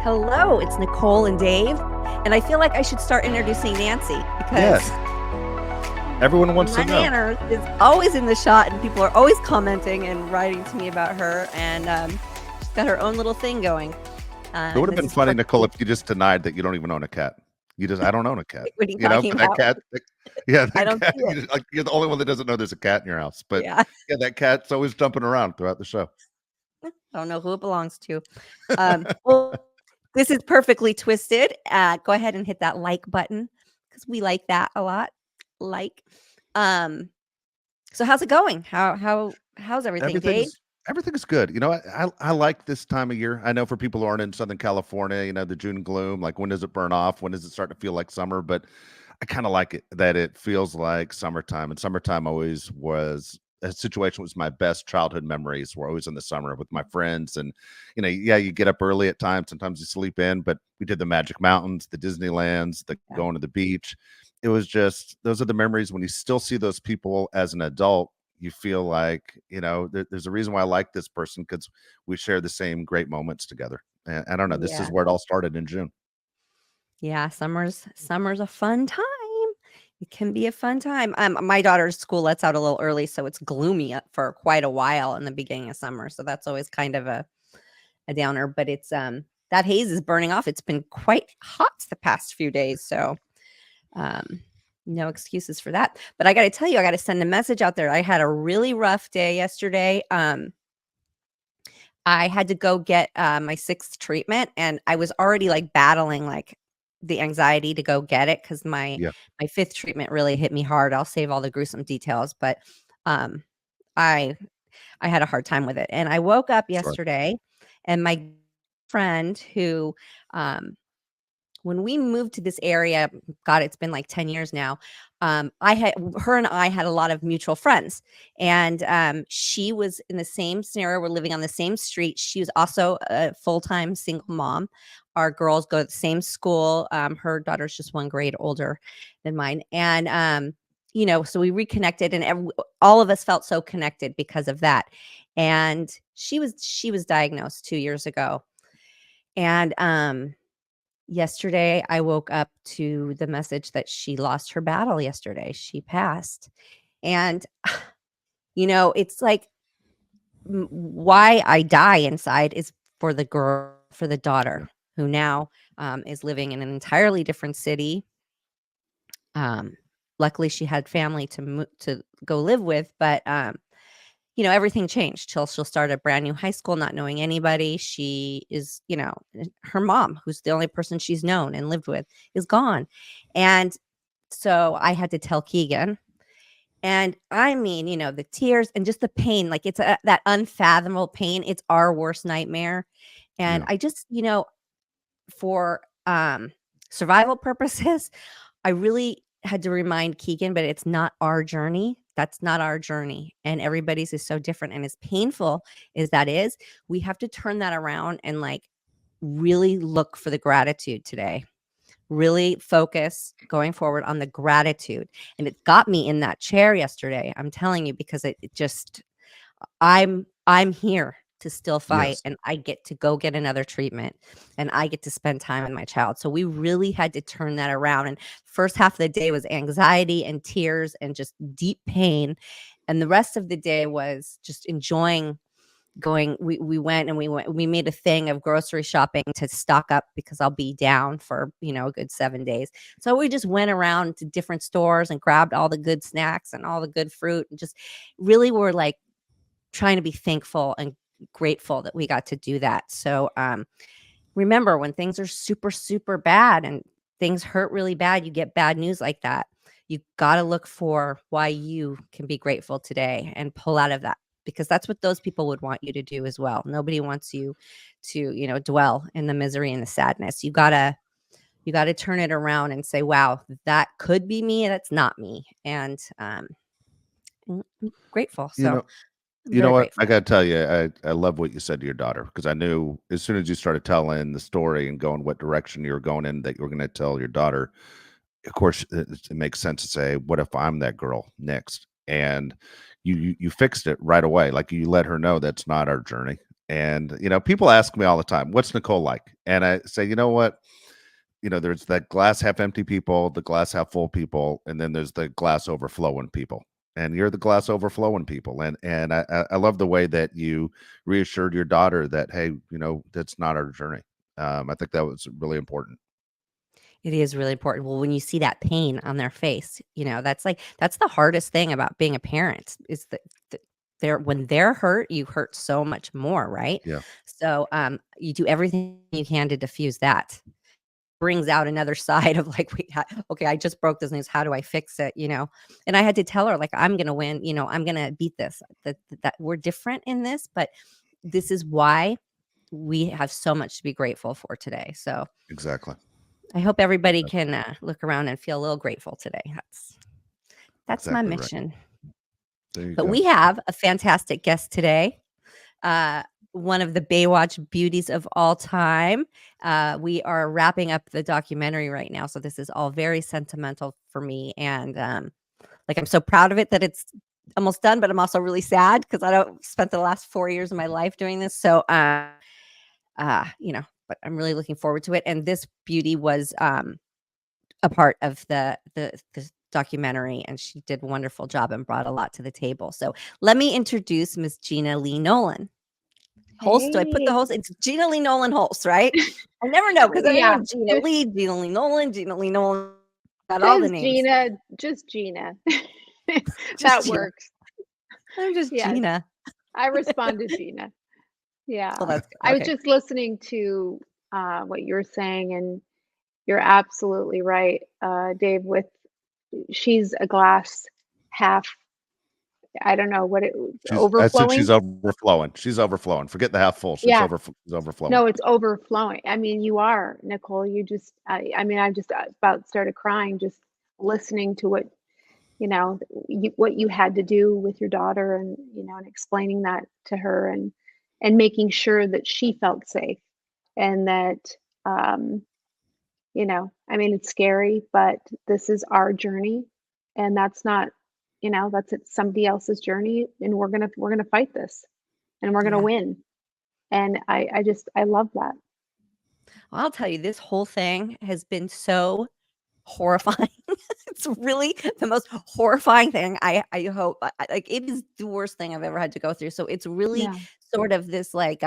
Hello, it's Nicole and Dave, and I feel like I should start introducing Nancy because Yes, everyone wants my to know. nanner is always in the shot, and people are always commenting and writing to me about her, and she's got her own little thing going. It would And have this been is funny, Nicole, perfectly if you just denied that you don't even own a cat. I don't own a cat. what are you talking But that about? cat, yeah, I that don't cat, see it. you're the only one that doesn't know there's a cat in your house. But Yeah, yeah, that cat's always jumping around throughout the show. I don't know who it belongs to. Well, this is perfectly twisted. Go ahead and hit that like button because we like that a lot. Like, um, so how's it going? How's everything, Dave? Everything's everything's good. I like this time of year. I know for people who aren't in Southern California, the June gloom, like when does it burn off? When does it start to feel like summer? But I kind of like it that it feels like summertime. And summertime always was a situation was my best childhood memories were always in the summer with my friends. And yeah, you get up early at times, sometimes you sleep in, but we did the Magic Mountains, the Disneylands, the Yeah. going to the beach. It was just those are the memories when you still see those people as an adult. You feel like there's a reason why I like this person because we share the same great moments together. And I don't know, this is Yeah. where it all started in June. Yeah, summer's a fun time. It can be a fun time. My daughter's school lets out a little early, so it's gloomy for quite a while in the beginning of summer. So that's always kind of a downer. But it's that haze is burning off. It's been quite hot the past few days, so um, no excuses for that. But I got to tell you, I got to send a message out there. I had a really rough day yesterday. I had to go get my 6th treatment, and I was already like battling like the anxiety to go get it because Yeah, my 5th treatment really hit me hard. I'll save all the gruesome details, but um, I I had a hard time with it, and I woke up sure. yesterday, and my friend who when we moved to this area, God, it's been like 10 years now. Her and I had a lot of mutual friends, and she was in the same scenario. We're living on the same street. She was also a full-time single mom. Our girls go to the same school. Her daughter's just 1 grade older than mine, and so we reconnected, and all of us felt so connected because of that. And she was diagnosed 2 years ago, and yesterday, I woke up to the message that she lost her battle yesterday. She passed. And, it's like why I die inside is for the girl, for the Yeah. daughter who now is living in an entirely different city. Um, Luckily, she had family to go live with, but everything changed till she'll start a brand new high school, not knowing anybody. She is, her mom, who's the only person she's known and lived with, is gone. And so I had to tell Keegan. And I mean, the tears and just the pain, like it's that unfathomable pain. It's our worst nightmare. And Yeah. I just, for survival purposes, I really had to remind Keegan, but it's not our journey. That's not our journey. And everybody's is so different. And as painful as that is, we have to turn that around and like really look for the gratitude today. Really focus going forward on the gratitude. And it got me in that chair yesterday. I'm telling you, because it just I'm here to still fight, Yes. and I get to go get another treatment, and I get to spend time with my child. So we really had to turn that around, and first half of the day was anxiety and tears and just deep pain, and the rest of the day was just enjoying going. We made a thing of grocery shopping to stock up because I'll be down for, a good 7 days. So we just went around to different stores and grabbed all the good snacks and all the good fruit and just really were like trying to be thankful and grateful that we got to do that. So remember, when things are super, super bad and things hurt really bad, you get bad news like that. You got to look for why you can be grateful today and pull out of that, because that's what those people would want you to do as well. Nobody wants you to, dwell in the misery and the sadness. You got to turn it around and say, wow, that could be me. That's not me. And I'm grateful. You So know, I'm you know very what? I grateful. gotta tell you, I love what you said to your daughter because I knew as soon as you started telling the story and going what direction you were going in, that you were going to tell your daughter. Of course, it makes sense to say, "What if I'm that girl next?" And you fixed it right away. Like you let her know that's not our journey. And, people ask me all the time, what's Nicole like? And I say, you know what? There's that glass half empty people, the glass half full people, and then there's the glass overflowing people. And you're the glass overflowing people. And I love the way that you reassured your daughter that, hey, that's not our journey. I think that was really important. It is really important. Well, when you see that pain on their face, that's the hardest thing about being a parent is that when they're hurt, you hurt so much more, right? Yeah, So, you do everything you can to diffuse that. Brings out another side of like, wait, okay, I just broke this news. How do I fix it? And I had to tell her like, I'm gonna win. I'm gonna beat this. That we're different in this, but this is why we have so much to be grateful for today. So exactly. I hope everybody can look around and feel a little grateful today. That's my Exactly right. mission. There you But go. we have a fantastic guest today. Uh, one of the Baywatch beauties of all time. We are wrapping up the documentary right now, so this is all very sentimental for me, and I'm so proud of it that it's almost done. But I'm also really sad because I don't spent the last 4 years of my life doing this. So, but I'm really looking forward to it. And this beauty was a part of the documentary, and she did a wonderful job and brought a lot to the table. So let me introduce Miss Gena Lee Nolin. Holst, do I put the Hey. Holst? It's Gena Lee Nolin Holst, right? I never know because Yeah, everyone Gena Lee Nolin, Gena Lee Nolin, got all the just names. Just Gena. Just That Gena. works. I'm just Yes, Gena. I respond to Gena. Yeah. Well, that's good. I was Okay. just listening to what you're saying, and you're absolutely right, Dave, with she's a glass half, I don't know what it I said she's overflowing. overflowing. She's overflowing. Forget the half full. Yeah. She's overflowing. No, it's overflowing. I mean, you are, Nicole. You just, I mean, I just about started crying just listening to what what you had to do with your daughter, and and explaining that to her, and making sure that she felt safe, and that um I mean, it's scary, but this is our journey, and that's not, that's somebody else's journey, and we're gonna fight this, and we're gonna Yeah. win. And I love that. Well, I'll tell you, this whole thing has been so horrifying. It's really the most horrifying thing. I hope like it is the worst thing I've ever had to go through. So it's really Yeah. sort of this like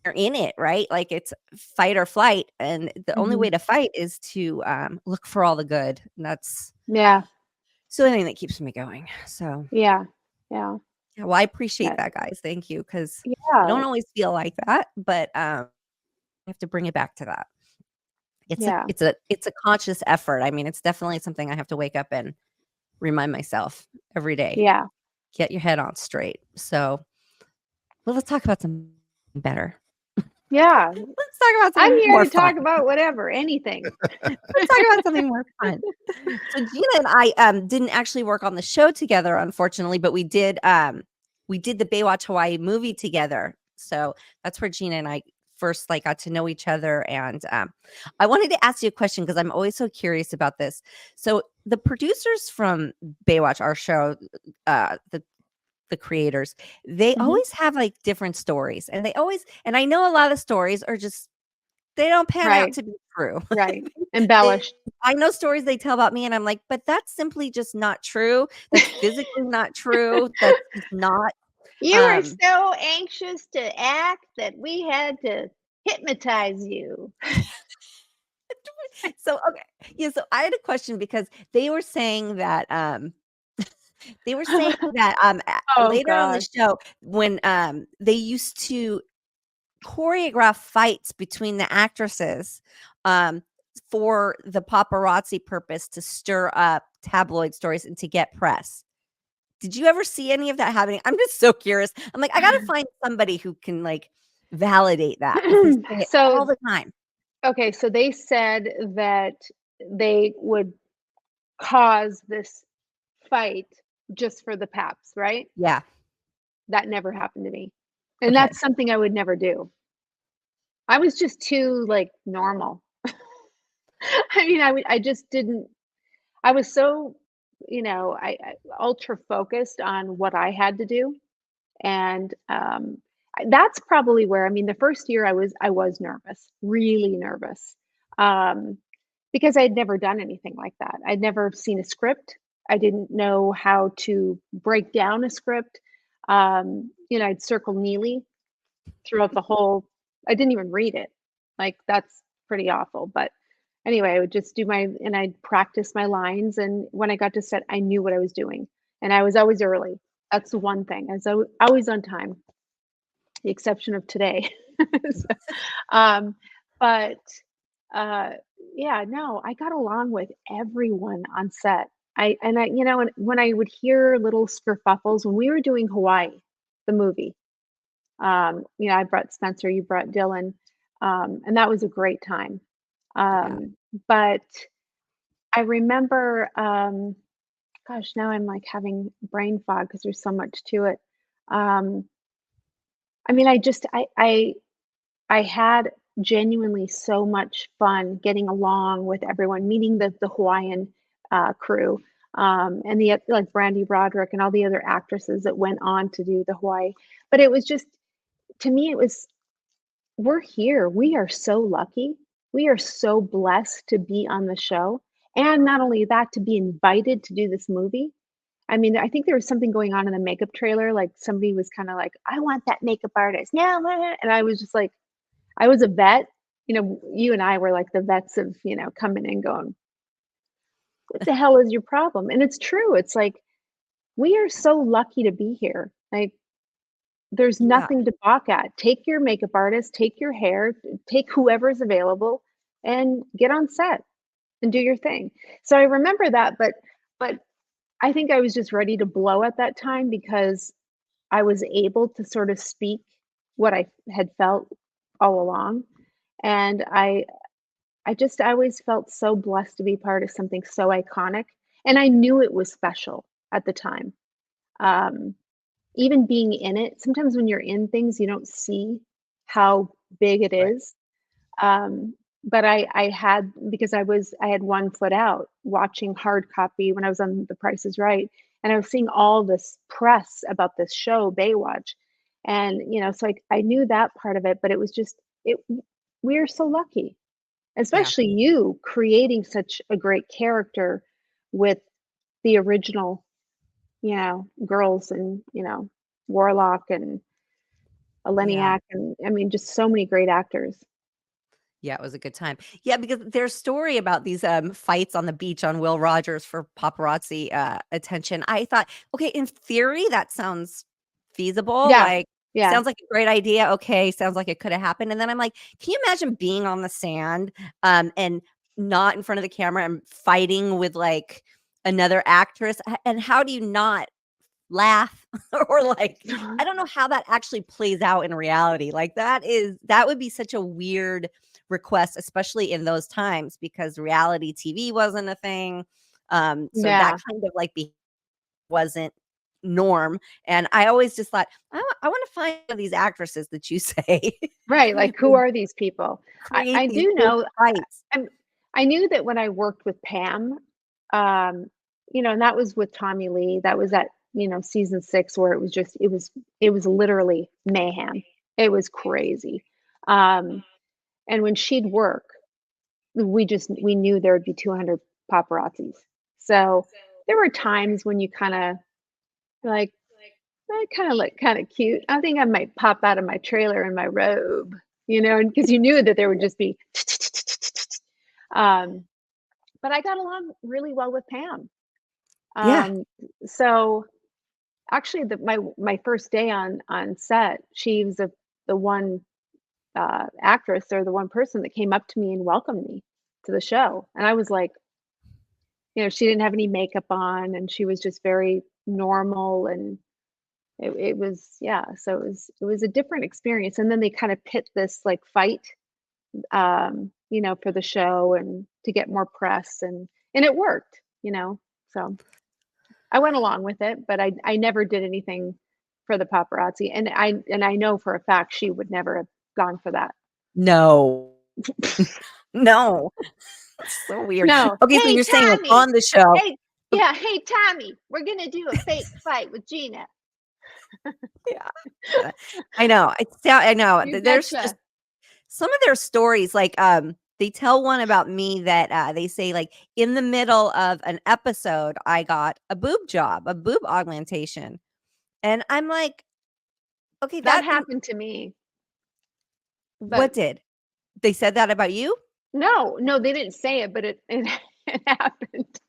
you're in it, right? Like it's fight or flight, and the only Hmm. way to fight is to look for all the good. And that's Yeah. the only thing that keeps me going. So Yeah. Yeah. yeah, well, I appreciate That, that, guys. Thank you, because I yeah. don't always feel like that, but I have to bring it back to that. Yeah. It's a conscious effort. I mean, it's definitely something I have to wake up and remind myself every day. Yeah. Get your head on straight. So, well, let's talk about something better. Yeah. Let's talk about I'm something here more to talk fun. about whatever, anything. Let's talk about something more fun. So Gena and I didn't actually work on the show together, unfortunately, but we did the Baywatch Hawaii movie together. So that's where Gena and I first got to know each other. And I wanted to ask you a question because I'm always so curious about this. So the producers from Baywatch, our show, the creators, they Hmm. always have different stories, and and I know a lot of stories are just they don't pan out Right. to be true. Right. They Embellished. I know stories they tell about me, and I'm like, "But that's simply just not true. That's physically not true. That's just not." You were Um, so anxious to act that we had to hypnotize you. so okay. Yeah, so I had a question because they were saying that, Oh later on the God. show when, they used to choreograph fights between the actresses, um, for the paparazzi purpose to stir up tabloid stories and to get press. Did you ever see any of that happening? I'm just so curious. I'm like, I gotta find somebody who can validate that because they say it all So, the time. okay, so they said that they would cause this fight just for the paps, right? Yeah. That never happened to me. And Okay. that's something I would never do. I was just too normal. I mean, I just didn't. I was so, I ultra focused on what I had to do, and that's probably where, I mean, the first year I was nervous, really nervous, because I'd never done anything like that. I'd never seen a script. I didn't know how to break down a script. I'd circle Neely throughout the whole. I didn't even read it. Like, that's pretty awful. But anyway, I would just and I'd practice my lines. And when I got to set, I knew what I was doing, and I was always early. That's the one thing. I was always on time, the exception of today. So, but yeah, no, I got along with everyone on set. And when I would hear little skerfuffles when we were doing Hawaii, the movie, I brought Spencer, you brought Dylan, and that was a great time. Yeah. But I remember, gosh, now I'm like having brain fog because there's so much to it. I mean, I had genuinely so much fun getting along with everyone, meeting the Hawaiian crew, and like Brandy Broderick and all the other actresses that went on to do the Hawaii. But it was just, to me, we're here. We are so lucky. We are so blessed to be on the show. And not only that, to be invited to do this movie. I mean, I think there was something going on in the makeup trailer. Like, somebody was kind of like, I want that makeup artist. Yeah. And I was just like, I was a vet. You and I were like the vets of, coming and going, what the hell is your problem? And it's true. It's like, we are so lucky to be here. Like, there's Yeah. nothing to balk at. Take your makeup artist, take your hair, take whoever's available, and get on set and do your thing. So I remember that, but I think I was just ready to blow at that time because I was able to sort of speak what I had felt all along. And I always felt so blessed to be part of something so iconic. And I knew it was special at the time. Even being in it, sometimes when you're in things, you don't see how big it Right. is. But I had, because I had one foot out watching hard copy when I was on The Price is Right, and I was seeing all this press about this show, Baywatch, and so I knew that part of it. But it was just we are so lucky, Yeah. especially you creating such a great character with the original, girls, and Warlock and Yeah. Eleniak, and I mean, just so many great actors. Yeah, it was a good time. Yeah, because there's story about these fights on the beach on Will Rogers for paparazzi attention. I thought, okay, in theory, that sounds feasible. Yeah, Like, yeah. sounds like a great idea. Okay, sounds like it could have happened. And then I'm like, can you imagine being on the sand and not in front of the camera and fighting with like another actress? And how do you not laugh or like, I don't know how that actually plays out in reality. Like, that would be such a weird request, especially in those times, because reality TV wasn't a thing. So Yeah. that kind of like wasn't norm. And I always just thought, I want to find one of these actresses that you say Right, like, who would are these people? create I these do big know, fights. I knew that when I worked with Pam, and that was with Tommy Lee. That was at, season 6, where it was literally mayhem. It was crazy. And when she'd work, we knew there would be 200 paparazzis. So there were times when you kinda like, I kinda look kinda cute. I think I might pop out of my trailer in my robe, and because you knew that there would just be um, but I got along really well with Pam. Yeah. So actually, my first day on set, she was the one actress, or the one person that came up to me and welcomed me to the show, and I was like, she didn't have any makeup on, and she was just very normal, and it was, yeah. So it was a different experience, and then they kind of pit this like fight, for the show and to get more press, and it worked, so I went along with it, but I never did anything for the paparazzi, and I know for a fact she would never have gone for that. No. No. It's so weird. No. Okay, so Hey, you're saying like Tommy. on the show. Hey, yeah. Hey, Tommy. We're gonna do a fake fight with Gena. Yeah. I know. I know. You There's betcha. just some of their stories, like they tell one about me that they say like in the middle of an episode, I got a boob job, a boob augmentation, and I'm like, okay, That happened to me, but what did they said that about you? no, they didn't say it, but it it happened.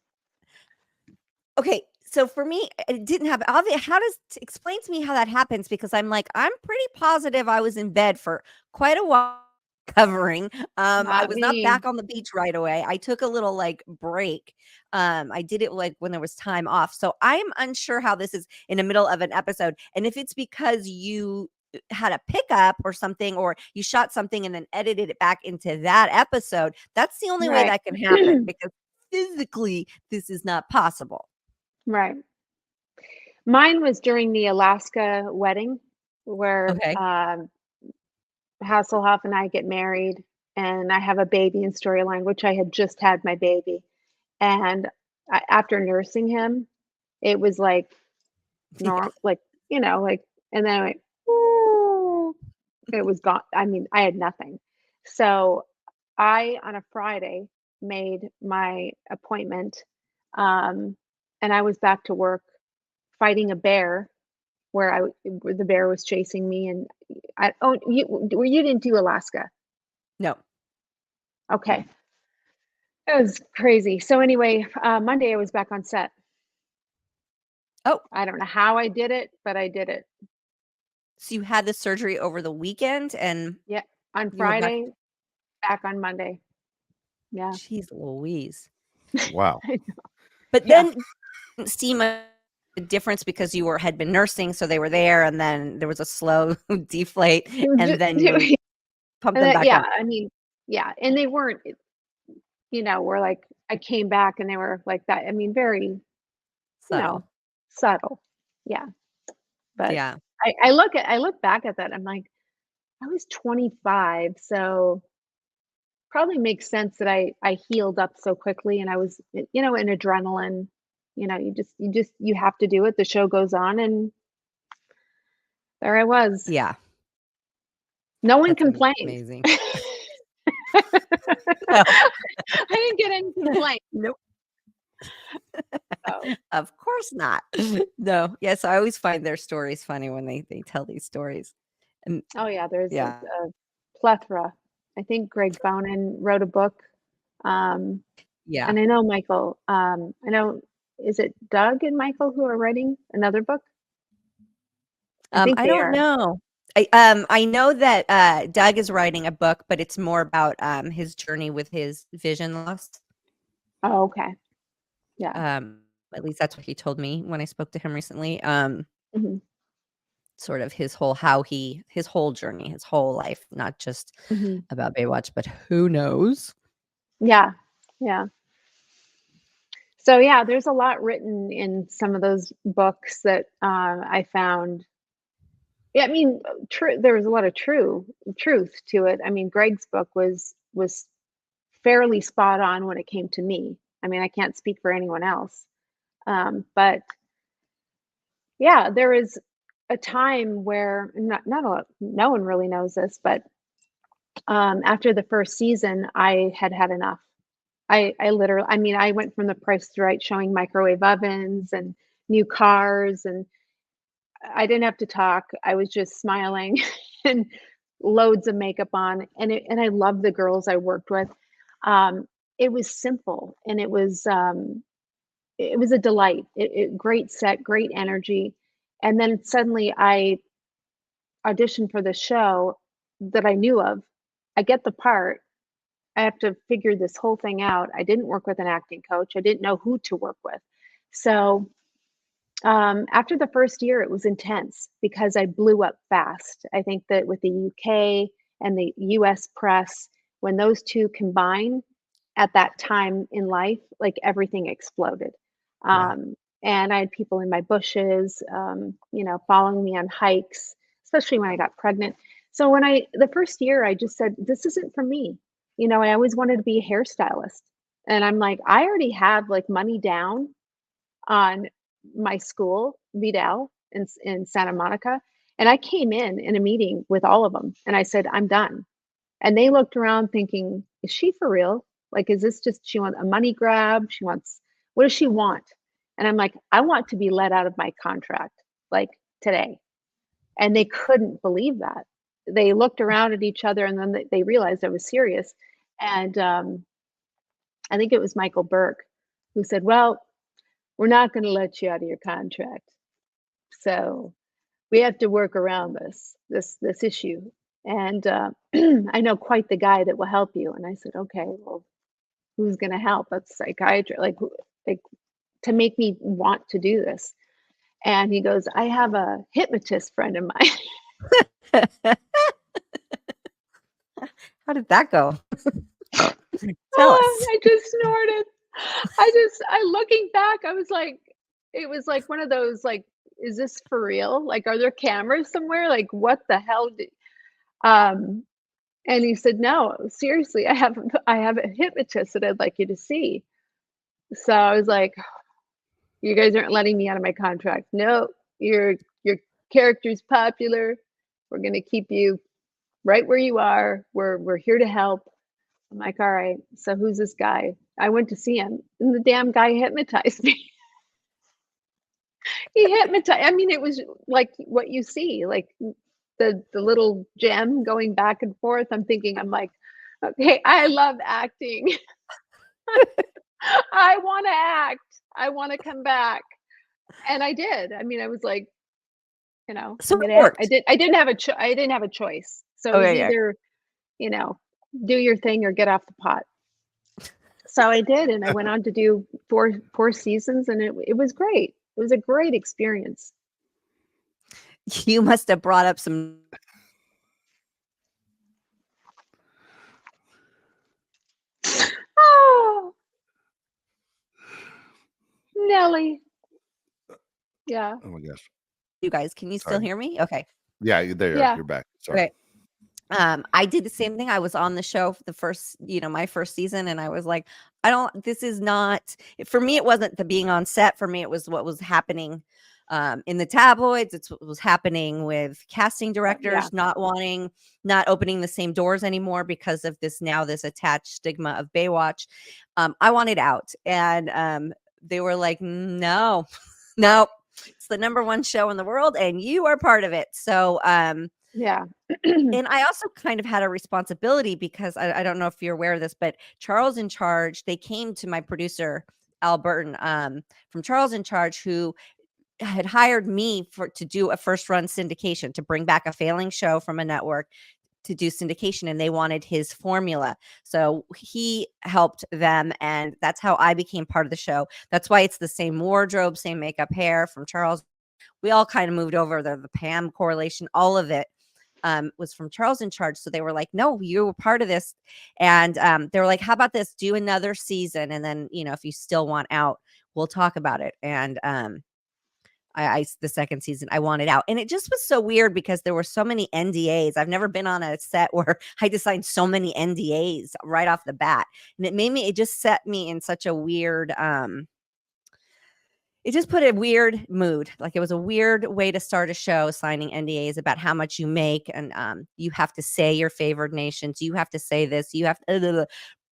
Okay, so for me, it didn't happen. How does explain to me how that happens? Because I'm like, I'm pretty positive I was in bed for quite a while covering. I Not was not me. back on the beach right away. I took a little like break. I did it like when there was time off. So I'm unsure how this is in the middle of an episode, and if it's because you had a pickup or something, or you shot something and then edited it back into that episode. That's the only way Right. that can happen because physically this is not possible. Right. Mine was during the Alaska wedding where Okay. Hasselhoff and I get married, and I have a baby in storyline, which I had just had my baby. And after nursing him, it was like Yeah. normal, like, like, and then I went, "Ooh," it was gone. I mean, I had nothing. So I, on a Friday, made my appointment, um, and I was back to work fighting a bear where the bear was chasing me. And you didn't do Alaska. No. Okay. It was crazy. So anyway, Monday I was back on set. Oh, I don't know how I did it, but I did it. so you had the surgery over the weekend and Yeah. On you were back. Friday, back on Monday. Yeah. Jeez Louise. Wow. But Yeah. then didn't seem a difference because you had been nursing, so they were there, and then there was a slow deflate, and then you pumped them back Yeah, up. I mean, yeah, and they weren't, were like I came back and they were like that. I mean, very, you know, Subtle. subtle. Yeah. But Yeah. I look back at that, I'm like, I was 25, so probably makes sense that I healed up so quickly, and I was, in adrenaline. You have to do it. The show goes on, and there I was. Yeah. No one That's complained. amazing. No. I didn't get any complaints. Nope. So, Of course not. No. Yes, I always find their stories funny when they tell these stories. And oh yeah, there's yeah. a plethora. I think Greg Bonin wrote a book, um, Yeah. and I know Michael. I know, is it Doug and Michael who are writing another book? I think I they don't are. know. I know that Doug is writing a book, but it's more about his journey with his vision loss. Oh, okay. Yeah. At least that's what he told me when I spoke to him recently. Mhm. Sort of his whole journey, his whole life, not just Mhm. about Baywatch, but who knows? Yeah. Yeah. So yeah, there's a lot written in some of those books that I found. Yeah, I mean, true. There was a lot of truth to it. I mean, Greg's book was fairly spot on when it came to me. I mean, I can't speak for anyone else, but yeah, there was a time where not a lot, no one really knows this, but after the first season, I had enough. I literally, I mean, I went from The Price is Right showing microwave ovens and new cars, and I didn't have to talk. I was just smiling and loads of makeup on, and I love the girls I worked with. It was simple, and it was a delight. Great set, great energy, and then suddenly I auditioned for the show that I knew of. I get the part. I have to figure this whole thing out. I didn't work with an acting coach. I didn't know who to work with. So after the first year, it was intense because I blew up fast. I think that with the UK and the US press, when those two combine at that time in life, like everything exploded. Yeah. And I had people in my bushes, following me on hikes, especially when I got pregnant. So the first year, I just said, this isn't for me. I always wanted to be a hairstylist. And I'm like, I already have like money down on my school, Vidal, in Santa Monica, And I came in a meeting with all of them and I said, I'm done. And they looked around thinking, is she for real? Like, is this just, she wants a money grab? What does she want? And I'm like, I want to be let out of my contract, like today. And they couldn't believe that. They looked around at each other and then they realized I was serious. And I think it was Michael Burke who said, well, we're not going to let you out of your contract. So we have to work around this issue. And I know quite the guy that will help you. And I said, okay, well, who's going to help? A psychiatrist, like to make me want to do this. And he goes, I have a hypnotist friend of mine. How did that go? Tell us. I just snorted. I looking back, I was like, it was like one of those, like, is this for real? Like, are there cameras somewhere? Like, what the hell? And he said, no, seriously, I have a hypnotist that I'd like you to see. So I was like, you guys aren't letting me out of my contract. No, your character's popular. We're gonna keep you right where you are. We're here to help. I'm like, all right. So who's this guy? I went to see him, and the damn guy hypnotized me. He hypnotized. I mean, it was like what you see, like the little gem going back and forth. I'm like, okay, I love acting. I want to act. I want to come back. And I did. I mean, I was like, you know, So I it worked. didn't have a choice. So it was either, you know, do your thing or get off the pot. So I did, and I went on to do four seasons, and it was great. It was a great experience. You must have brought up some. Oh, Nelly. Yeah. Oh my gosh. You guys, can you still hear me? Okay. Yeah, there you are. Yeah. You're back. Sorry. Okay. I did the same thing. I was on the show for the first, my first season, and I was like, this is not, for me, it wasn't the being on set. For me, it was what was happening in the tabloids. It's what was happening with casting directors not opening the same doors anymore because of this attached stigma of Baywatch. I wanted out, and they were like, no, it's the #1 show in the world, and you are part of it. So, yeah. and I also kind of had a responsibility because I don't know if you're aware of this, but Charles in Charge, they came to my producer, Al Burton, from Charles in Charge, who had hired me to do a first run syndication, to bring back a failing show from a network to do syndication, and they wanted his formula. So he helped them, and that's how I became part of the show. That's why it's the same wardrobe, same makeup, hair from Charles. We all kind of moved over the Pam correlation, all of it. Was from Charles in Charge. So they were like, no, you were part of this. And they were like, how about this? Do another season. And then, if you still want out, we'll talk about it. And the second season, I wanted out. And it just was so weird because there were so many NDAs. I've never been on a set where I had to sign so many NDAs right off the bat. And it just set me in such a weird, it just put a weird mood. Like, it was a weird way to start a show, signing NDAs about how much you make. And you have to say your favored nations. You have to say this. You have to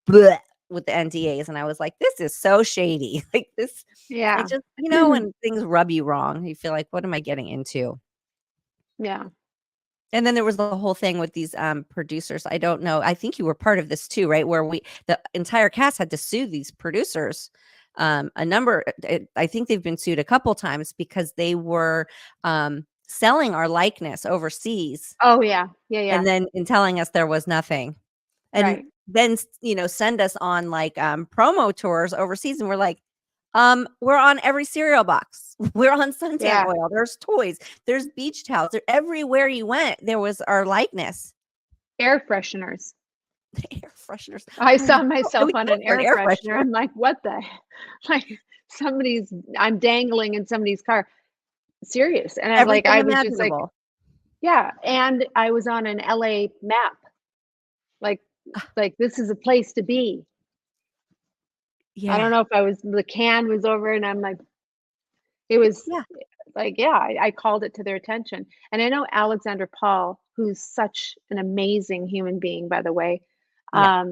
with the NDAs. And I was like, this is so shady. Like this. Yeah. It just, when things rub you wrong, you feel like, what am I getting into? Yeah. And then there was the whole thing with these producers. I don't know. I think you were part of this too, right? Where the entire cast had to sue these producers. I think they've been sued a couple times because they were selling our likeness overseas. Oh yeah. And then telling us there was nothing, and then send us on like promo tours overseas, and we're like, we're on every cereal box, we're on suntan oil, there's toys, there's beach towels, everywhere you went there was our likeness. Air fresheners. Air fresheners. I saw myself on an air freshener. I'm like, what the? Like, I'm dangling in somebody's car. Serious. And I was just like, yeah. And I was on an LA map. Like this is a place to be. Yeah. I don't know if the can was over, and I'm like, it was like, yeah, I called it to their attention. And I know Alexander Paul, who's such an amazing human being, by the way, Yeah.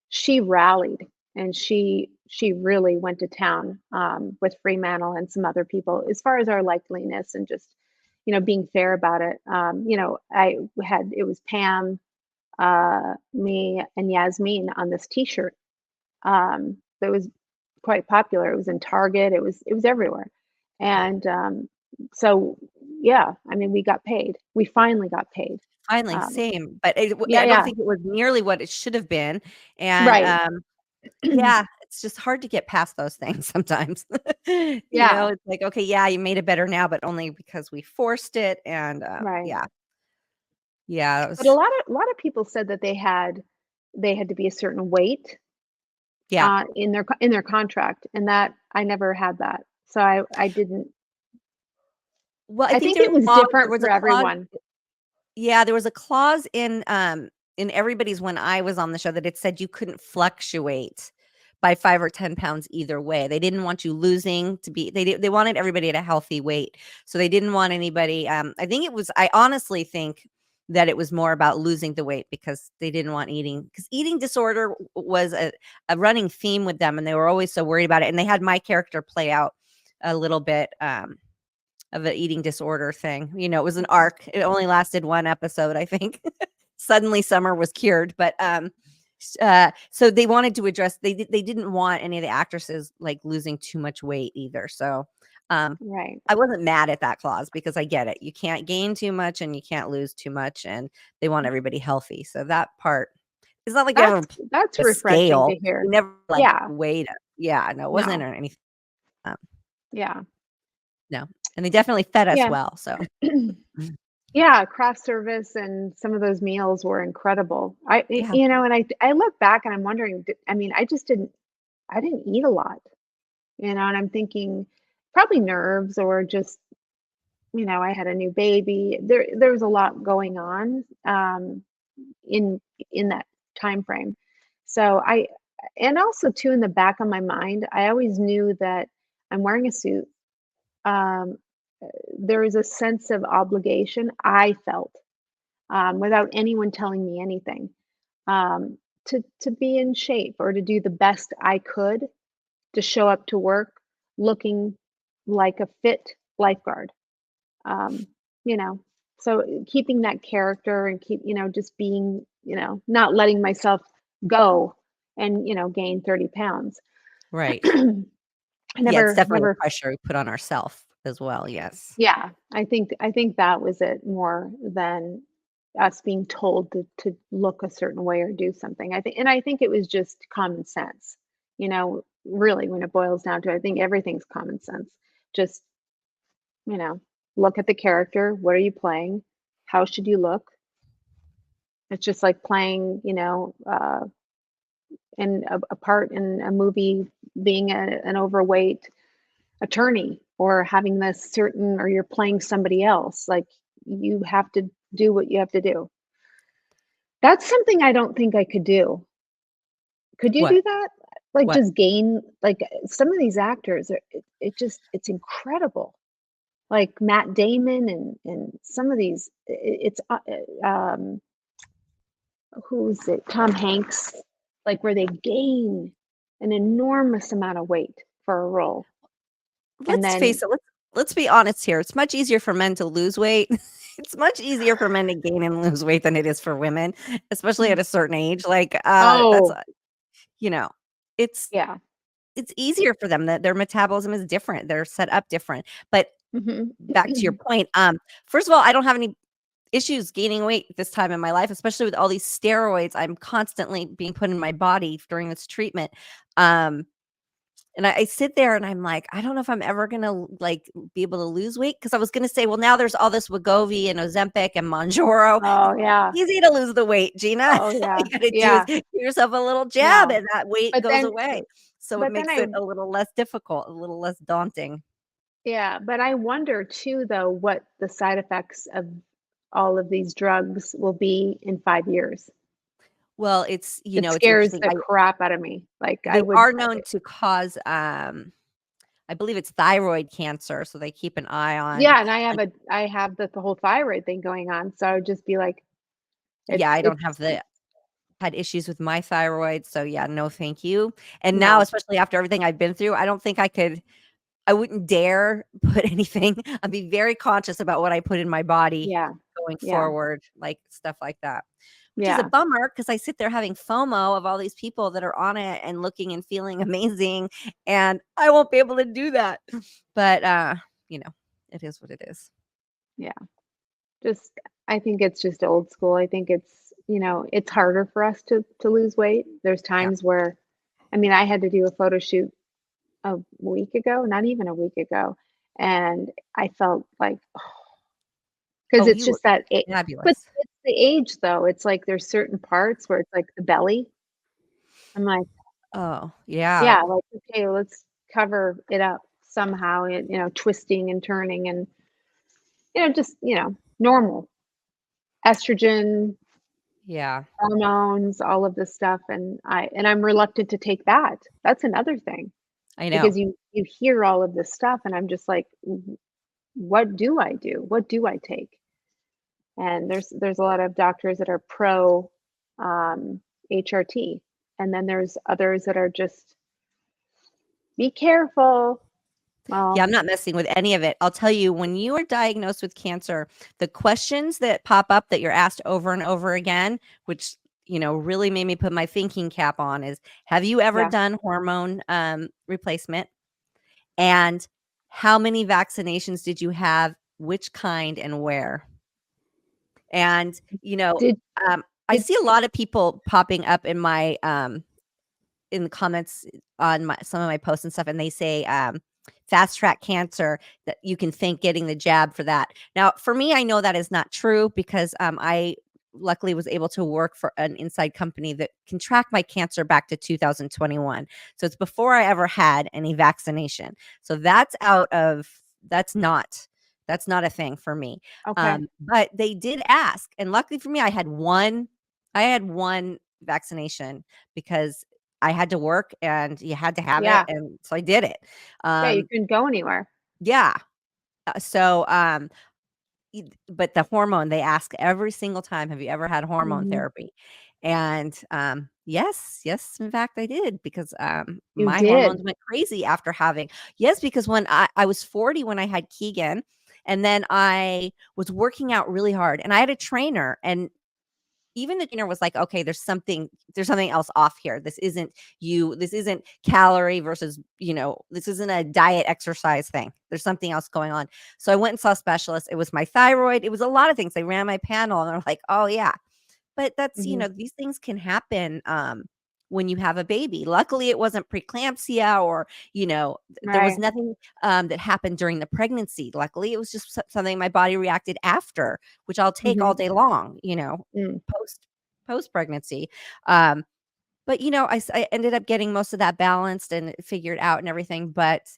she rallied and she really went to town with Fremantle and some other people as far as our likeliness and just, being fair about it. It was Pam, me, and Yasmin on this T-shirt that was quite popular. It was in Target. It was everywhere, and so yeah, I mean, we got paid. We finally got paid. Finally, Um, same, but yeah, I don't yeah, think it was nearly what it should have been, and, right. yeah, it's just hard to get past those things sometimes. Yeah, It's like, "Okay, yeah, you made it better now, but only because we forced it," and, right. yeah. Yeah, that But a was lot of people said that they had to be a certain weight yeah. in their contract, and that I never had that. So I didn't. Well, I I think think it was there different was for a clause. everyone. Yeah, there was a clause in everybody's when I was on the show that it said you couldn't fluctuate by 5 or 10 pounds either way. They didn't want you losing to be they wanted everybody at a healthy weight. So they didn't want anybody I honestly think that it was more about losing the weight because they didn't want because eating disorder was a running theme with them and they were always so worried about it. And they had my character play out a little bit of the eating disorder thing. It was an arc. It only lasted one episode, I think. Suddenly Summer was cured, but so they wanted to address they didn't want any of the actresses like losing too much weight either. So Right. I wasn't mad at that clause because I get it. You can't gain too much and you can't lose too much and they want everybody healthy. So that part it's not like you That's have that's a refreshing scale. to hear. You never like Yeah. weighed it. Yeah, no, it wasn't No. or anything. Um, Yeah. no. And they definitely fed us Yeah. well. So Yeah, craft service and some of those meals were incredible. yeah. And I look back and I'm wondering, I mean, I didn't eat a lot, and I'm thinking probably nerves or just, I had a new baby. There was a lot going on in that time frame. So and also too in the back of my mind, I always knew that I'm wearing a suit. Um, there was a sense of obligation I felt without anyone telling me anything, to be in shape or to do the best I could to show up to work looking like a fit lifeguard. Um, you know, so keeping that character and just being, not letting myself go and, gain 30 pounds. Right. I Yeah, it's definitely a never, pressure we put on ourselves as well, yes. yeah, I think that was it more than us being told to look a certain way or do something. I think it was just common sense. Really when it boils down to it, I think everything's common sense. Just, you know, look at the character. What are you playing? How should you look? It's just like playing, in a part in a movie, being an overweight attorney or having this certain, or you're playing somebody else. Like you have to do what you have to do. That's something I don't think I could do. Could you What? do that? Like What? just gain, like some of these actors, it's incredible. Like Matt Damon and some of these, who's it? Tom Hanks, like where they gain an enormous amount of weight for a role, and Let's then face it, let's be honest here. It's much easier for men to lose weight. It's much easier for men to gain and lose weight than it is for women, especially at a certain age. Like, that's, oh you know, it's yeah, it's easier for them that their metabolism is different. They're set up different. But hmm back to your point, first of all, I don't have any issues gaining weight this time in my life, especially with all these steroids I'm constantly being put in my body during this treatment. Um, and I sit there and I'm like, I don't know if I'm ever gonna like be able to lose weight because I was gonna say, well, now there's all this Wegovy and Ozempic and Monjaro. oh yeah, Easy to lose the weight, Gina. oh All yeah, you gotta do is yeah. give yourself a little jab No, and that weight but goes then, away. So it but then makes it a little less difficult, a little less daunting. yeah, but I wonder too, though, what the side effects of all of these drugs will be in 5 years. Well, It it's scares interesting. the crap out of me. Like I They would, are known to cause I believe it's thyroid cancer, so they keep an eye on. Yeah, and I have the whole thyroid thing going on, so I would just be like, Yeah, I don't have it's had issues with my thyroid, so yeah, no, thank you. And now, no, especially after everything I've been through, I don't think I wouldn't dare put anything. I'd be very conscious about what I put in my body yeah, going yeah, forward, like stuff like that. Which is a yeah, bummer because I sit there having FOMO of all these people that are on it and looking and feeling amazing, and I won't be able to do that. But you know, it is what it is. yeah. Just I think it's just old school. I think it's, it's harder for us to lose weight. There's Yeah. times where, I mean, I had to do a photo shoot a week ago, not even a week ago, and I felt like, because Oh, it's you look just that but fabulous. it's the age though. It's like there's certain parts where it's like the belly. I'm like, Oh, yeah. yeah, like, okay, let's cover it up somehow, twisting and turning and, just, normal estrogen, Yeah. hormones, all of this stuff, and I'm reluctant to take that. That's another thing I know. because you hear all of this stuff and I'm just like, What do I do? What do I take?" And there's a lot of doctors that are pro HRT, and then there's others that are just, "Be careful." Yeah, Well, I'm not messing with any of it. I'll tell you, when you are diagnosed with cancer, the questions that pop up that you're asked over and over again, which, really made me put my thinking cap on is, have you ever yeah. done hormone replacement? And how many vaccinations did you have? Which kind and where? And, Did I did see a lot of people popping up in my in the comments on some of my posts and stuff, and they say fast track cancer, that you can think getting the jab for that. Now, for me, I know that is not true because I luckily was able to work for an inside company that can track my cancer back to 2021. So it's before I ever had any vaccination. So that's not a thing for me. okay. But they did ask, and luckily for me, I had one vaccination because I had to work and you had to have it, Yeah. and so I did it. Yeah, you Um, couldn't go anywhere. yeah. But the hormone, they ask every single time, "Have you ever had hormone Mhm. therapy?" And, yes, in fact, I did because, You my did? hormones went crazy after having. Yes, because when I was 40 when I had Keegan, and then I was working out really hard, and I had a trainer, and even the trainer was like, "Okay, there's something else off here. This isn't calorie versus, this isn't a diet exercise thing. There's something else going on." So I went and saw a specialist. It was my thyroid. It was a lot of things. They ran my panel and they're like, "Oh yeah." But Mhm. these things can happen when you have a baby. Luckily, it wasn't preeclampsia or, there was Right. nothing that happened during the pregnancy. Luckily, it was just something my body reacted after, which I'll take all Mhm. day long, Mm. post pregnancy. Um, but I ended up getting most of that balanced and figured out and everything. But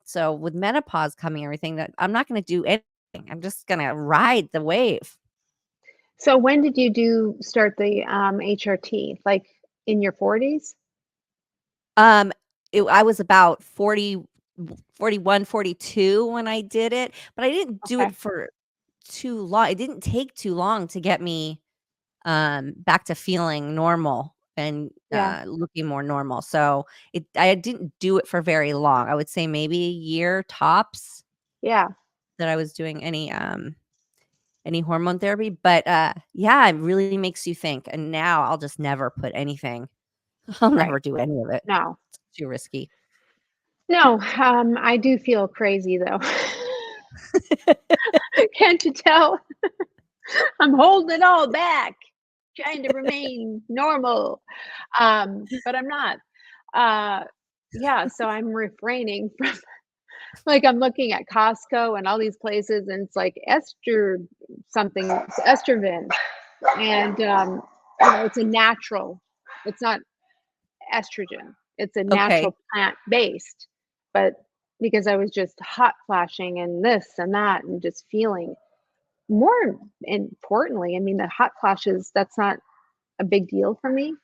so with menopause coming, everything, that I'm not going to do anything. I'm just going to ride the wave. So when did you start the HRT? Like in your 40s? Um, I was about 40, 41, 42 when I did it, but I didn't do Okay. it for too long. It didn't take too long to get me back to feeling normal and Yeah. looking more normal. So I didn't do it for very long. I would say maybe a year tops Yeah. that I was doing any hormone therapy. But yeah, it really makes you think. And now I'll just never put anything. I'll Right. never do any of it. No. It's too risky. No, I do feel crazy though. Can't you tell? I'm holding it all back, trying to remain normal. But I'm not. Uh, yeah, so I'm refraining from, like, I'm looking at Costco and all these places, and it's like something, it's Estrogen, and it's a natural. It's not estrogen. It's a Okay. natural plant based, but because I was just hot flashing and this and that and just feeling more importantly, I mean, the hot flashes, that's not a big deal for me,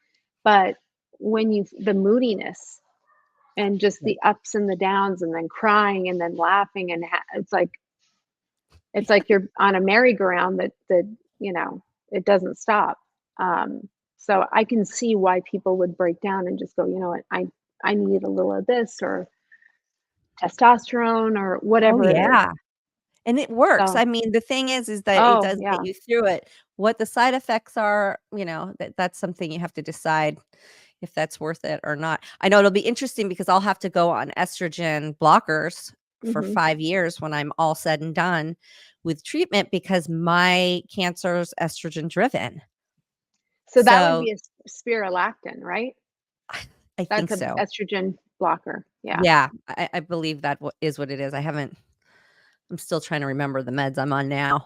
but when the moodiness, and just the ups and the downs, and then crying and then laughing, and it's like you're on a merry-go-round that it doesn't stop. So I can see why people would break down and just go, you know what, I need a little of this, or testosterone, or Oh whatever it is. yeah. And it works. So, I mean, the thing is that it does yeah. get you through it. What the side effects are, that's something you have to decide if that's worth it or not. I know it'll be interesting because I'll have to go on estrogen blockers for Mhm. 5 years when I'm all said and done with treatment because my cancer is estrogen driven. So that would So be a spirulactin, right? I That's think an so. estrogen blocker. Yeah. Yeah, I believe that is what it is. I'm still trying to remember the meds I'm on now.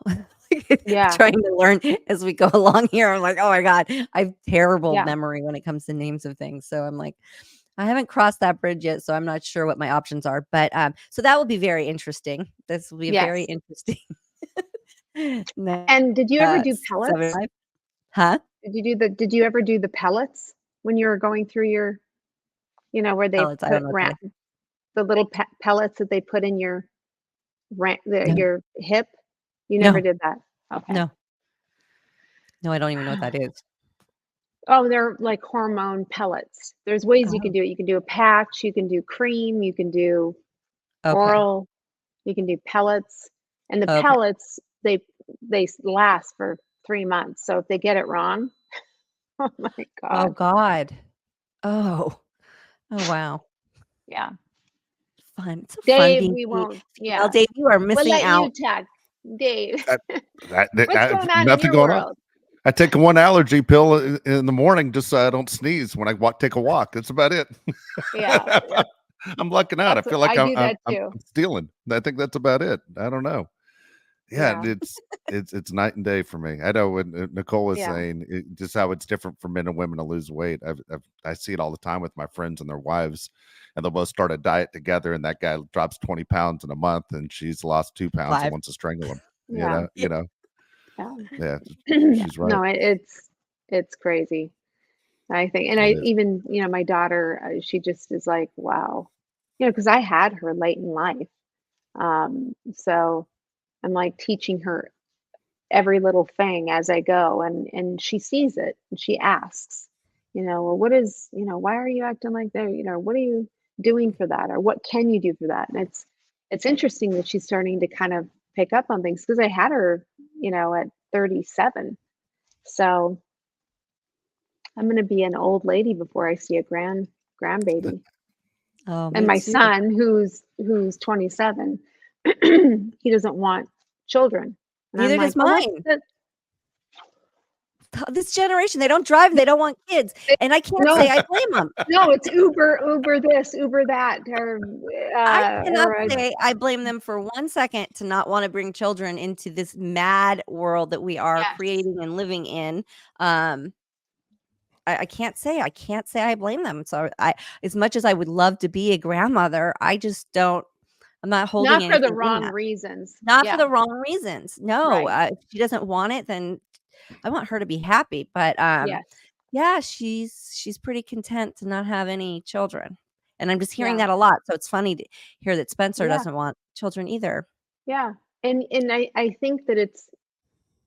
Yeah. Trying to learn as we go along here. I'm like, oh my God, I have terrible Yeah. memory when it comes to names of things. So I'm like, I haven't crossed that bridge yet, so I'm not sure what my options are. But so that will be very interesting. This will be very Yes. interesting. And did you ever do pellets? 75. Huh? Did you ever do the pellets when you were going through your, where they Pellets. I put don't know what that is. the little pellets that they put in your No, your hip? You never no, did that? Okay. no, no. I don't even know what that is. Oh, they're like hormone pellets. There's ways you can Oh, do it. You can do a patch, you can do cream, you can do okay. oral, you can do pellets. And the Okay. pellets, they last for 3 months. So if they get it wrong, oh my Oh God. God. Oh. Oh wow. Yeah. Fun. It's so fun Dave, being we won't. female. Yeah. Dave, you are We'll missing let you out. talk. Dave, what's That going on in nothing your going on. world? I take one allergy pill in the morning just so I don't sneeze when I take a walk. That's about it. Yeah. I'm lucking out. I feel like I do that I'm too. stealing. I think that's about it. I don't know. Yeah, Yeah. it's night and day for me. I know when Nicole was Yeah. saying just how it's different for men and women to lose weight. I see it all the time with my friends and their wives, and they'll both start a diet together, and that guy drops 20 pounds in a month, and she's lost 2 pounds and 5. wants to strangle him. Yeah. You know. Yeah. Yeah, Yeah. she's right. No, it's crazy. I think, and It I is. even, my daughter, she just is like, wow, because I had her late in life. So I'm like teaching her every little thing as I go, and she sees it and she asks, well, why are you acting like that? What are you doing for that? Or what can you do for that? And it's interesting that she's starting to kind of pick up on things because I had her, at 37. So I'm going to be an old lady before I see a grandbaby. Oh, And me my too. son, who's 27, he doesn't want children. And I'm Neither like, does well, mine. This generation, they don't drive, they don't want kids, and I can't no, say I blame them. no, it's Uber this, Uber that, or I cannot or say I blame them for 1 second to not wanna bring children into this mad world that we are yes, creating and living in. Um, I can't say I blame them. So as much as I would love to be a grandmother, I just don't. I'm not holding not for the anything in wrong that. reasons. Not for Yeah, the wrong reasons. No, right. if she doesn't want it, then I want her to be happy. But Yes, yeah, she's pretty content to not have any children, and I'm just hearing yeah, that a lot. So it's funny to hear that Spencer yeah, doesn't want children either. yeah. And I think that it's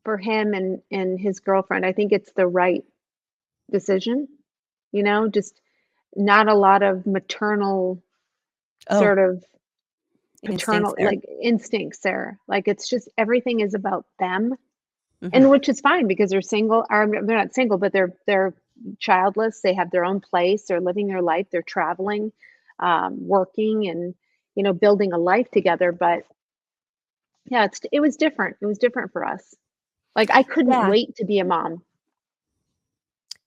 for him and his girlfriend. I think it's the right decision. Just not a lot of maternal Oh, sort of instincts paternal there. like instincts there. Like it's just everything is about them, Mhm. and which is fine because they're single, or they're not single, but they're childless. They have their own place. They're living their life. They're traveling, working, and building a life together. But yeah, it was different. It was different for us. Like I couldn't Yeah, wait to be a mom.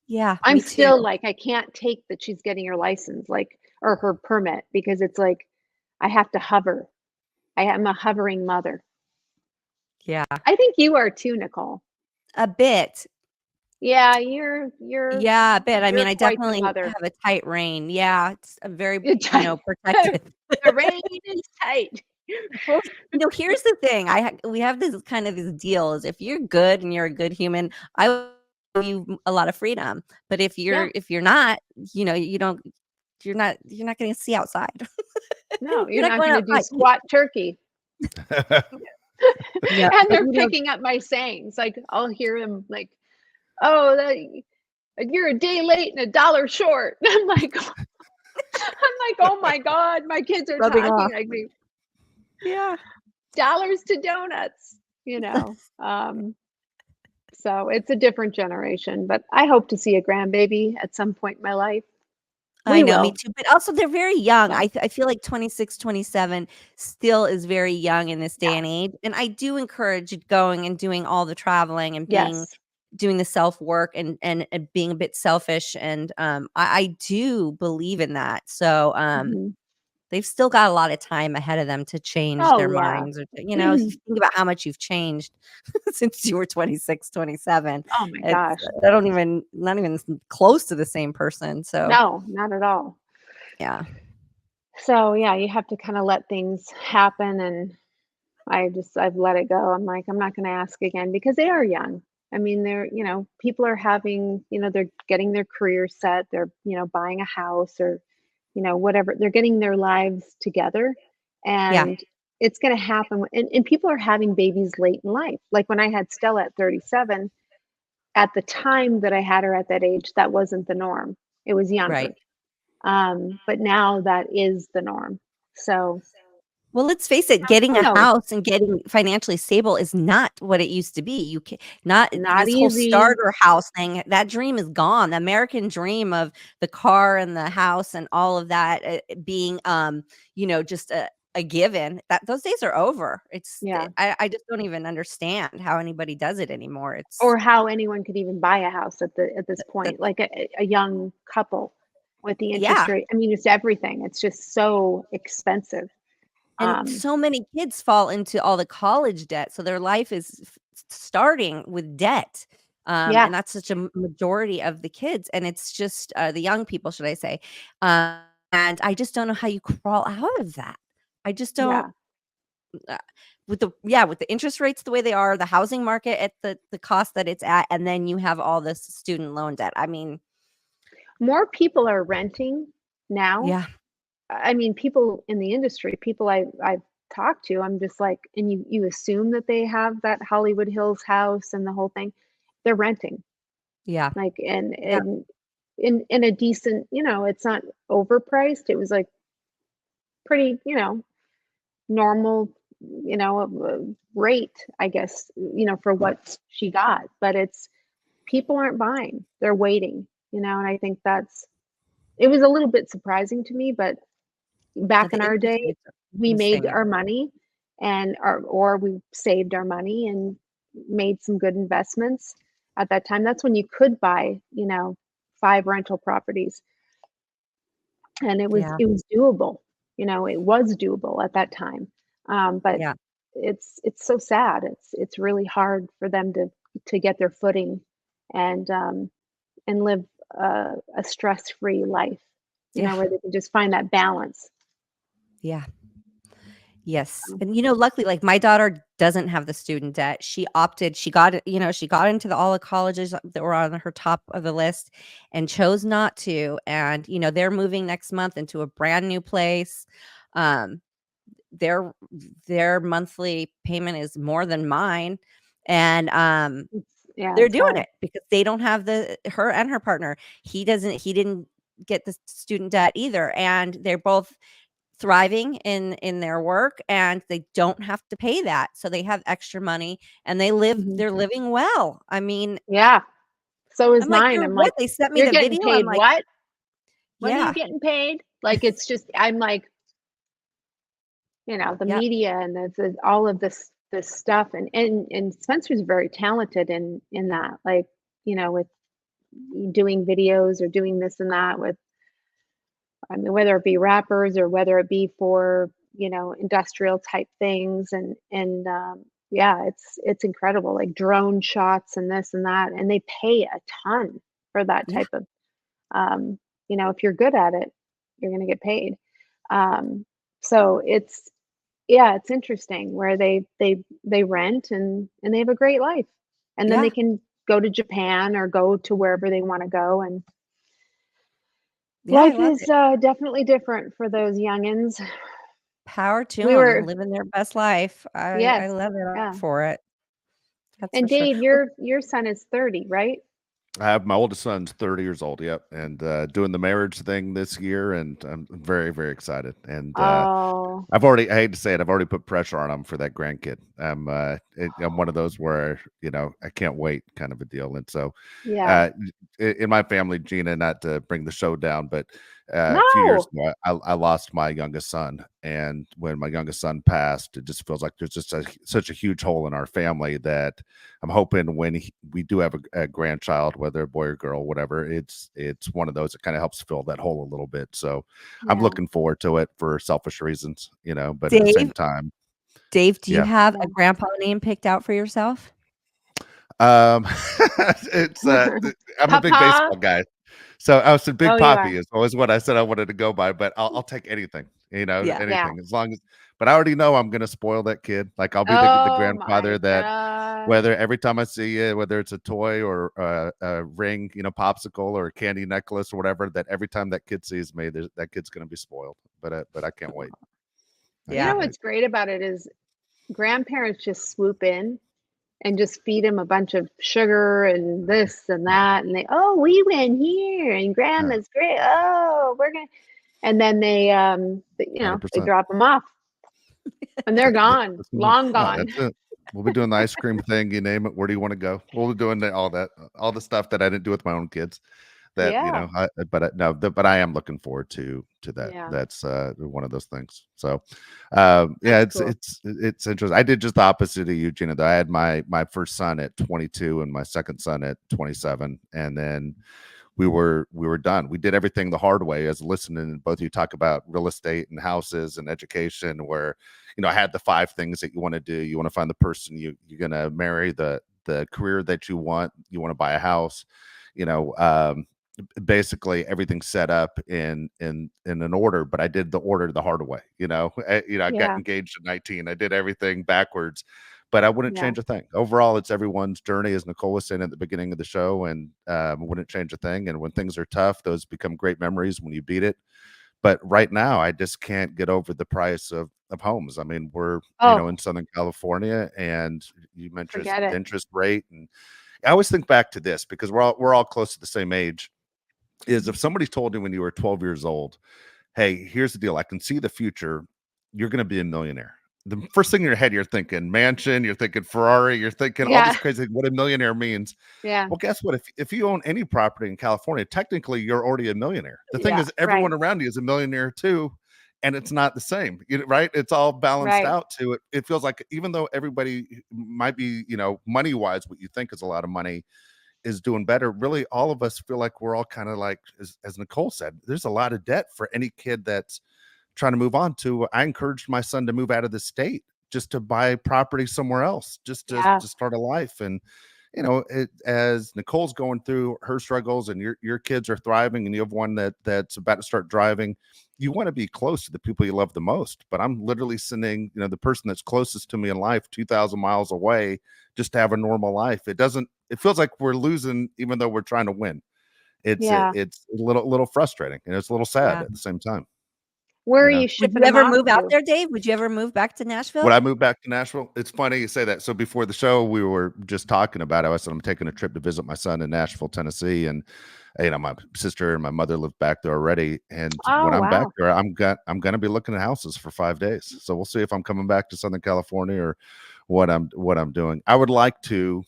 yeah, I'm me too. still like I can't take that she's getting her license, like, or her permit, because it's like I have to hover. I am a hovering mother. Yeah, I think you are too, Nicole. a bit. Yeah, you're Yeah, a bit. I mean, you're I quite the definitely mother. have a tight rein. Yeah, it's a very, You're tight. protected. The rein is tight. Well, here's the thing. We have this kind of this deal is if you're good and you're a good human, I will give you a lot of freedom. But Yeah, if you're not, you don't you're not going to see outside. No, You're you're not not going going to do outside. squat turkey. Yeah, And they're you know, picking up my sayings. Like I'll hear them like, "Oh, you're a day late and $1 short." I'm like, "Oh my God, my kids are rubbing talking off. like me. Yeah. Dollars to donuts," you know. So it's a different generation, but I hope to see a grandbaby at some point in my life. I We know, me will. too. But also they're very young. So, I feel like 26, 27 still is very young in this day and yes, age. And I do encourage going and doing all the traveling and yes. doing the self work and being a bit selfish. And I do believe in that. So Mhm. they've still got a lot of time ahead of them to change Oh their yeah. minds, or if you think about how much you've changed since you were 26, 27, Oh my it's gosh. I don't even not even close to the same person. So No, not at all. yeah. So yeah, you have to kind of let things happen, and I've let it go. I'm like, I'm not going to ask again because they are young. I mean, people are having, they're getting their career set, they're, buying a house or, whatever. They're getting their lives together, Yeah. and it's going to happen. And people are having babies late in life. Like when I had Stella at 37, at the time that I had her at that age, that wasn't the norm. It was Right. younger. But now that is the norm. So, Well, let's face it, getting who a knows? house and getting financially stable is not what it used to be. You can not Not this whole easy. starter house thing, that dream is gone. The American dream of the car and the house and all of that being just a given, that those days are over. Yeah. I just don't even understand how anybody does it anymore. It's Or how anyone could even buy a house at this that point, like a young couple with the interest yeah. rate. I mean, it's everything. It's just so expensive. And Um, so many kids fall into all the college debt, so their life is starting with debt, yeah, and that's such a majority of the kids, and it's just, the young people, should I say, and I just don't know how you crawl out of that. I just don't, yeah. uh, with the interest rates the way they are, the housing market at the cost that it's at, and then you have all this student loan debt. I mean, More people are renting now. yeah, I mean, people in the industry, people I've talked to, I'm just like, and you assume that they have that Hollywood Hills house and the whole thing. They're renting, yeah, like, and yeah, in a decent, it's not overpriced. It was like pretty, normal, rate, I guess, for what she got. But it's people aren't buying; they're waiting, and I think it was a little bit surprising to me. But back the in our interest day, rates are we made insane. our money, or we saved our money and made some good investments at that time. That's when you could buy, 5 rental properties, and it was Yeah, it was doable. It was doable at that time. But yeah. it's so sad. It's really hard for them to get their footing and live a stress-free life, Yeah, where they can just find that balance. yeah. Yes. So, And luckily, like my daughter doesn't have the student debt. She got it, she got into all the colleges that were on her top of the list and chose not to. And, they're moving next month into a brand new place. Um, their their monthly payment is more than mine. And yeah, they're it's doing hard. it because they don't have her and her partner. He didn't get the student debt either. And they're both thriving in their work, and they don't have to pay that, so they have extra money and Mhm. they're living well. I mean, Yeah, so is I'm like, mine. "You're I'm what?" like, They sent me "You're the getting video, I'm paid like, what? When are you "Yeah, getting paid?" Like, it's just I'm like, the yep, media and all of this stuff, and Spencer's very talented in that, like, with doing videos or doing this and that with, I mean, whether it be rappers or whether it be for, industrial type things, and yeah, it's incredible, like drone shots and this and that, and they pay a ton for that yeah, type of, if you're good at it, you're going to get paid. Um, so yeah, it's interesting where they rent and they have a great life, and then they yeah, can go to Japan or go to wherever they want to go, and Yeah, I Life love is it. definitely different for those youngins. Power to We them, were, living their best life. I yes, love it yeah. for it. That's for And sure. Dave, your son is 30, right? I have my oldest son's 30 years old. Yep. And doing the marriage thing this year. And I'm very, very excited. And Oh, I hate to say it, I've already put pressure on him for that grandkid. I'm one of those where, I can't wait kind of a deal. And so, yeah. uh, in my family, Gina, not to bring the show down, but a few years No. ago, I lost my youngest son. And when my youngest son passed, it just feels like there's just such a huge hole in our family that I'm hoping when we do have a grandchild, whether a boy or girl, whatever, it's one of those that kind of helps fill that hole a little bit. So I'm Yeah. looking forward to it for selfish reasons, but at the same time, Dave, do you yeah. have Yeah. a grandpa name picked out for yourself? Um, it's I'm a big Papa. baseball guy. So I was a Big Oh, you are. Poppy is always what I said I wanted to go by, but I'll take anything, Yeah. Yeah. anything as long as. But I already know I'm gonna spoil that kid. Like I'll be the Oh my grandfather that gosh. whether every time I see you, whether it's a toy or a ring, popsicle or a candy necklace or whatever, that every time that kid sees me, that kid's gonna be spoiled. But I can't wait. I You know Yeah. can't wait. what's great about it is grandparents just swoop in and just feed him a bunch of sugar and this and that, and oh, we went here and Yeah, grandma's great. Oh, we're gonna, and then they 100%. drop them off and they're gone, That's long gone. that's it. We'll be doing the ice cream thing. You name it. Where do you want to go? We'll be doing all that, all the stuff that I didn't do with my own kids. That Yeah, no, but I am looking forward to that. yeah, That's one of those things. So, yeah, that's it's cool. it's interesting. I did just the opposite of you, Gina. Though I had my first son at 22 and my second son at 27, and then we were done. We did everything the hard way. As listening, both of you talk about real estate and houses and education, where I had the 5 things that you want to do. You want to find the person you're gonna marry, the career that you want. You want to buy a house. You know, basically everything set up in an order, but I did the order the hard way. I got Yeah, engaged at 19. I did everything backwards, but I wouldn't yeah, change a thing. Overall, it's everyone's journey, as Nicole was saying at the beginning of the show, and wouldn't change a thing. And when things are tough, those become great memories when you beat it. But right now, I just can't get over the price of homes. I mean, we're oh, in Southern California, and you mentioned forget the it. interest rate, and I always think back to this because we're all close to the same age. Is if somebody told you when you were 12 years old, hey, here's the deal, I can see the future, you're going to be a millionaire. The first thing in your head, you're thinking mansion, you're thinking Ferrari, you're thinking all Yeah, this crazy what a millionaire means. yeah, Well, guess what? If you own any property in California, technically you're already a millionaire. The thing yeah, is, right, everyone around you is a millionaire too, and it's not the same, right? It's all balanced right, out to it. It feels like even though everybody might be, money wise, what you think is a lot of money is doing better. Really, all of us feel like we're all kind of like, as Nicole said, there's a lot of debt for any kid that's trying to move on to. I encouraged my son to move out of the state just to buy property somewhere else, just to yeah, start a life. And as Nicole's going through her struggles and your kids are thriving and you have one that's about to start driving, you want to be close to the people you love the most. But I'm literally sending, the person that's closest to me in life 2,000 miles away just to have a normal life. It feels like we're losing even though we're trying to win. yeah. It's a little frustrating and it's a little sad Yeah. at the same time. Where You are know, you Would shipping you them ever off move out to? there, Dave? Would you ever move back to Nashville? when I moved back to Nashville, it's funny you say that. So before the show, we were just talking about it. I said I'm taking a trip to visit my son in Nashville, Tennessee, and my sister and my mother live back there already. And when Oh, I'm back wow. there, I'm gonna be looking at houses for 5 days. So we'll see if I'm coming back to Southern California or what I'm doing. I would like to,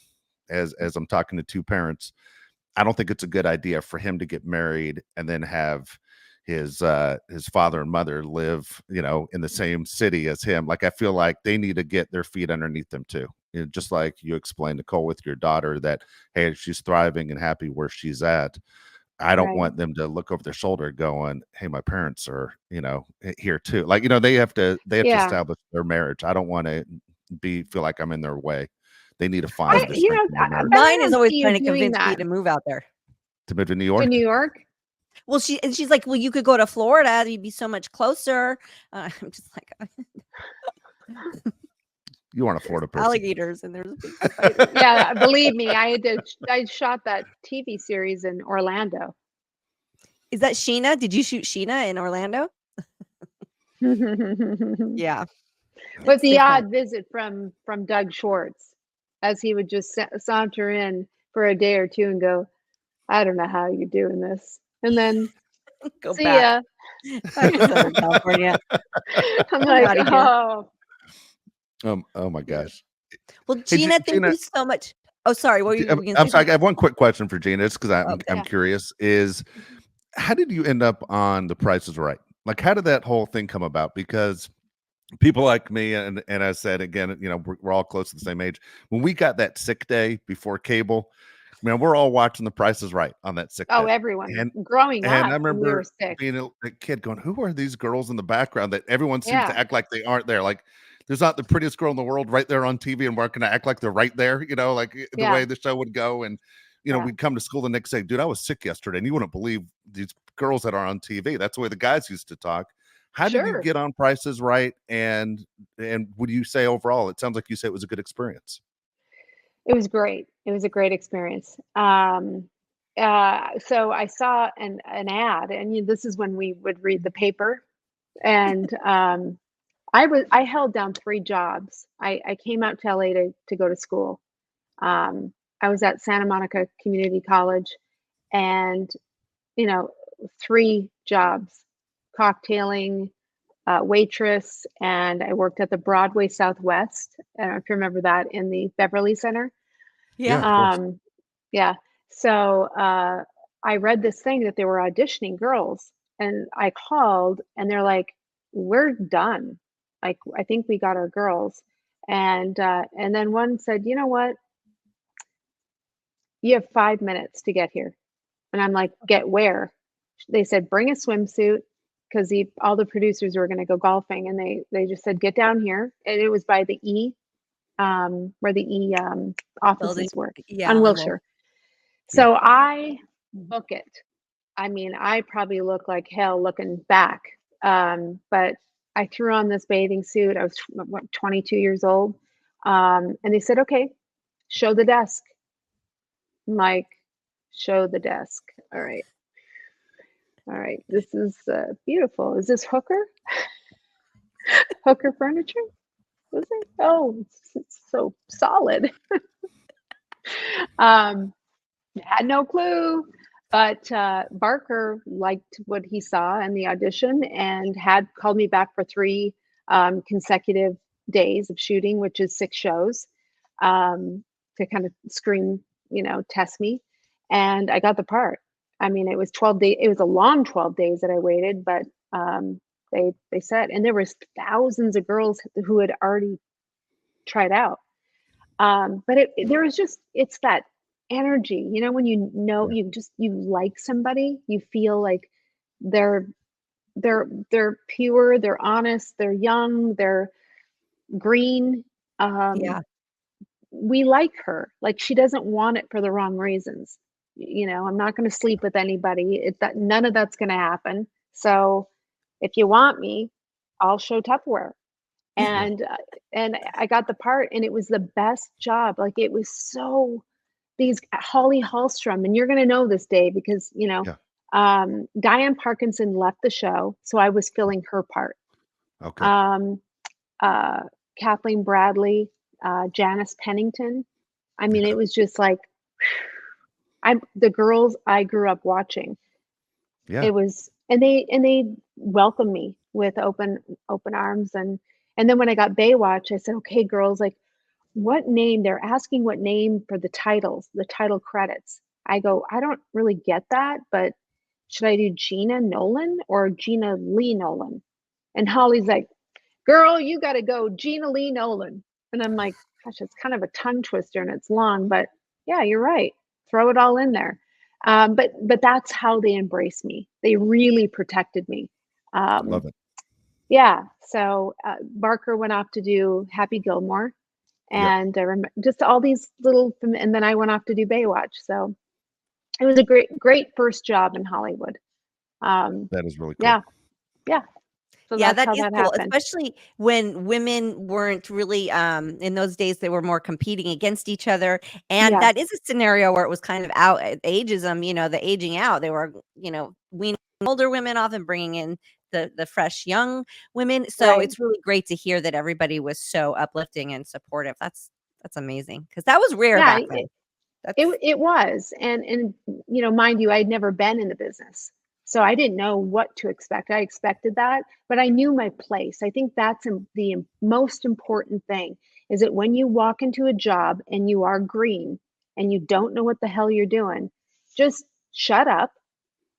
as I'm talking to two parents, I don't think it's a good idea for him to get married and then have his father and mother live, in the same city as him. Like I feel like they need to get their feet underneath them too. Just like you explained, Nicole, with your daughter, that hey, she's thriving and happy where she's at. I don't Right. want them to look over their shoulder going, hey, my parents are, here too. Like, they have to Yeah. establish their marriage. I don't want to feel like I'm in their way. They need to I find the strength in their marriage. But I Mine is don't always see you trying to doing convince me that to move out there. To move to New to York. New York. Well, she's like, well, you could go to Florida. You'd be so much closer. I'm just like, You aren't a Florida person. alligators and there's big spiders. Yeah, believe me, I shot that TV series in Orlando. Is that Sheena? Did you shoot Sheena in Orlando? Yeah. But It's the different. odd visit from Doug Schwartz, as he would just saunter in for a day or two and go, I don't know how you're doing this. And then Go see back. ya. Back to Southern California. I'm I'm like, outta here. oh, Oh my Yeah. gosh. Well, Hey, Gina, thank Gina, you so much. Oh, sorry. What were you going to I'm say sorry. I something? have one quick question for Gina, just because I'm Okay. I'm Yeah. curious. Is how did you end up on The Price is Right? Like, how did that whole thing come about? Because people like me, and I said again, we're all close to the same age. When we got that sick day before cable, man, we're all watching The Price is Right on that sick oh, day. everyone And growing and I up when we were remember sick. being a kid going, who are these girls in the background that everyone seems to Yeah. act like they aren't there? Like, there's not the prettiest girl in the world right there on TV, and we're going to act like they're right there, like the Yeah. way the show would go. And, Yeah. we'd come to school the next day, dude, I was sick yesterday, and you wouldn't believe these girls that are on TV. That's the way the guys used to talk. How did you Sure. get on Prices Right? And would you say overall, it sounds like you said it was a good experience. It was great. It was a great experience. So I saw an ad, and this is when we would read the paper, and I held down 3 jobs. I came out to LA to go to school. I was at Santa Monica Community College, and 3 jobs: cocktailing, waitress, and I worked at the Broadway Southwest. I don't know if you remember that, in the Beverly Center. Yeah, Yeah. of course. Yeah. So I read this thing that they were auditioning girls, and I called, and they're like, "We're done. Like, I think we got our girls." And then one said, "You know what? You have 5 minutes to get here." And I'm like, "Get where?" They said, "Bring a swimsuit," because all the producers were going to go golfing, and they just said, "Get down here." And it was by the where the Building. offices were Yeah. on On Wilshire. So I book it. I mean, I probably look like hell looking back. But I threw on this bathing suit. I was 22 years old. And they said, "Okay, show the desk." I'm like, "Show the desk. All right. All right. This is beautiful. Is this Hooker? Hooker furniture? Was it? Oh, it's so solid." Had no clue. But Barker liked what he saw in the audition and had called me back for 3 consecutive days of shooting, which is 6 shows, to kind of screen, test me. And I got the part. I mean, it was 12 days. It was a long 12 days that I waited, but they said, and there was thousands of girls who had already tried out. But there was just, it's that energy, when you like somebody, you feel like they're they're pure, they're honest, they're young, they're green. Yeah. We like her. Like, she doesn't want it for the wrong reasons. I'm not going to sleep with anybody. None of that's going to happen. So if you want me, I'll show Tupperware. And I got the part, and it was the best job. Like, it was so, these Holly Hallstrom, and you're going to know this, Dave, because Diane Parkinson left the show, so I was filling her part. Okay. Kathleen Bradley, Janice Pennington. I mean, it was just like, the girls I grew up watching. Yeah. It was, and they welcomed me with open arms. And then when I got Baywatch, I said, "Okay, girls, like, what name?" They're asking what name for the titles, the title credits. I go, "I don't really get that, but should I do Gena Nolin or Gena Lee Nolin?" And Holly's like, "Girl, you got to go Gena Lee Nolin." And I'm like, gosh, it's kind of a tongue twister and it's long, but yeah, you're right. Throw it all in there. But that's how they embraced me. They really protected me. Love it. Yeah. So Barker went off to do Happy Gilmore, and I remember just all these little, and then I went off to do Baywatch. So it was a great first job in Hollywood. That is really cool. Yeah. Yeah. So Yeah, that's that how is that cool, happened. especially when women weren't really in ththose days, they were more competing against each other. And Yeah. that is a scenario where it was kind of out ageism, the aging out. They were, weaning older women off and bringing in the fresh young women. So Right. it's really great to hear that everybody was so uplifting and supportive. That's amazing, because that was rare Yeah, back then. it was. And you know, mind you, I'd never been in the business. So I didn't know what to expect. I expected that, but I knew my place. I think that's the most important thing, is that when you walk into a job and you are green and you don't know what the hell you're doing, just shut up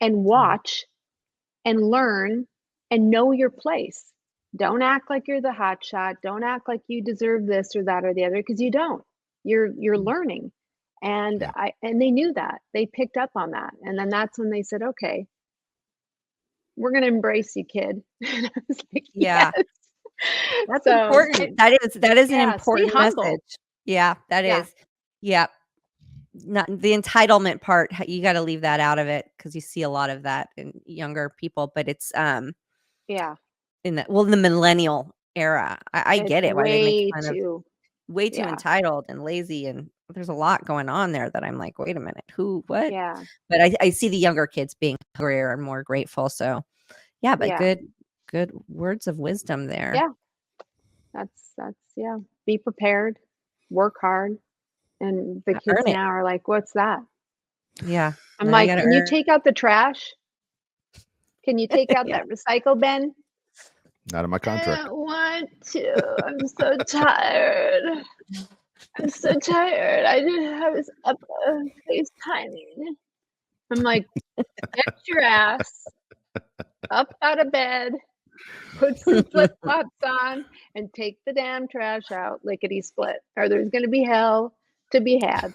and watch and learn and know your place. Don't act like you're the hot shot. Don't act like you deserve this or that or the other, because you don't. You're learning. And Yeah. and they knew that. They picked up on that. And then that's when they said, okay, we're going to embrace you, kid. And I was like, Yeah. yes. That's So important. That is an yeah, stay important humble. message. Yeah, that Yeah. is. Yeah. Not the entitlement part. You got to leave that out of it, because you see a lot of that in younger people. But it's Yeah. in the millennial era. I It's get it why they make way fun of too, way too yeah. entitled and lazy, and there's a lot going on there that I'm like, wait a minute, what? Yeah. But I see the younger kids being hungrier and more grateful. So yeah, but Yeah. good words of wisdom there. Yeah. That's yeah. Be prepared, work hard. And the kids Earn it. now are like, what's that? Yeah. I'm Now you like, gotta can you earn. take out the trash? Can you take out Yeah. that recycle bin? Not in my I contract. don't want to. I'm so tired. I'm so tired. I was up FaceTiming. I'm like, get your ass up out of bed, put some flip flops on, and take the damn trash out lickety split, or there's going to be hell to be had.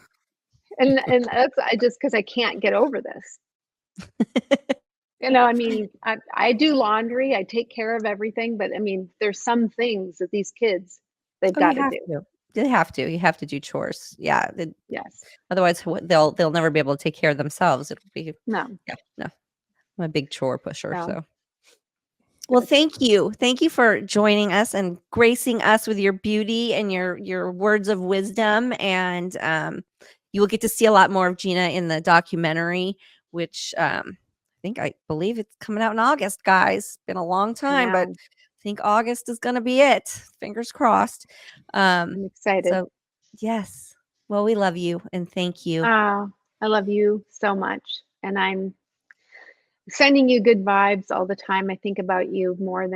And that's because I can't get over this. You know, I mean, I do laundry, I take care of everything, but I mean, there's some things that these kids, they've got to do. You have to. You have to do chores. Yeah. Yes. Otherwise, they'll never be able to take care of themselves. It'll be No. no. I'm a big chore pusher. No. So, well, thank you for joining us and gracing us with your beauty and your words of wisdom. And you will get to see a lot more of Gena in the documentary, which I believe it's coming out in August, guys. It's been a long time, but I think August is going to be it. Fingers crossed. I'm excited. So, yes. Well, we love you and thank you. I love you so much. And I'm sending you good vibes all the time. I think about you more than